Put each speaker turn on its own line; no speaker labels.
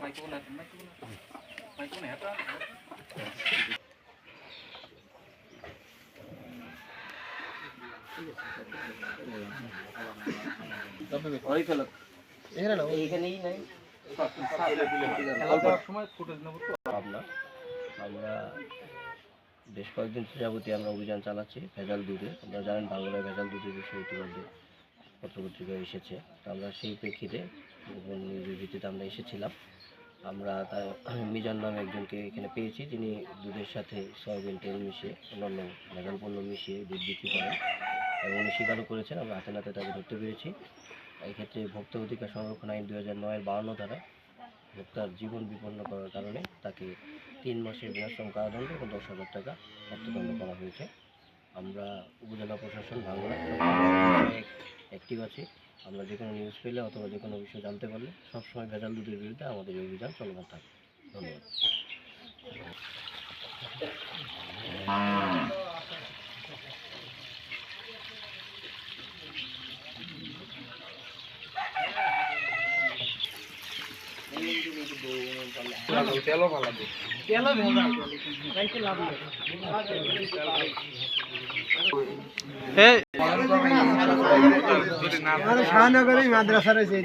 আমরা বেশ কয়েকদিন যাবতীয় আমরা অভিযান চালাচ্ছি ভেজাল দুধে। আপনারা জানেন বাংলায় ভেজাল দুধের বিষয়ে ইতিমধ্যে পত্রপত্রিকায় এসেছে। আমরা সেই প্রেক্ষিতে নিউজের ভিত্তিতে আমরা এসেছিলাম। আমরা তার মিজান নামে একজনকে এখানে পেয়েছি, যিনি দুধের সাথে সয়াবিন তেল মিশিয়ে অন্যান্য ভেজাল পণ্য মিশিয়ে দুধ বিক্রি করেন এবং উনি স্বীকারও করেছেন। আমরা হাতে নাতে তাকে ধরতে পেরেছি। এক্ষেত্রে ভোক্তা অধিকার সংরক্ষণ আইন 2009-এর 52 ধারায় ভোক্তার জীবন বিপন্ন করার কারণে তাকে 3 মাসের বিনাশ্রম কারাদণ্ড এবং 10,000 টাকা অর্থদণ্ড করা হয়েছে। আমরা উপজেলা প্রশাসন ভাঙড়া অ্যাক্টিভ আছি। আমরা যে কোনো নিউজ পেলে অথবা যে কোনো বিষয় জানতে পারলে সবসময় ভেজাল দুধের বিরুদ্ধে আমাদের এই অভিযান চলমান থাকে। ধন্যবাদ। তেলও ভালো তেলও শাহনগরের মাদ্রাসা রয়েছে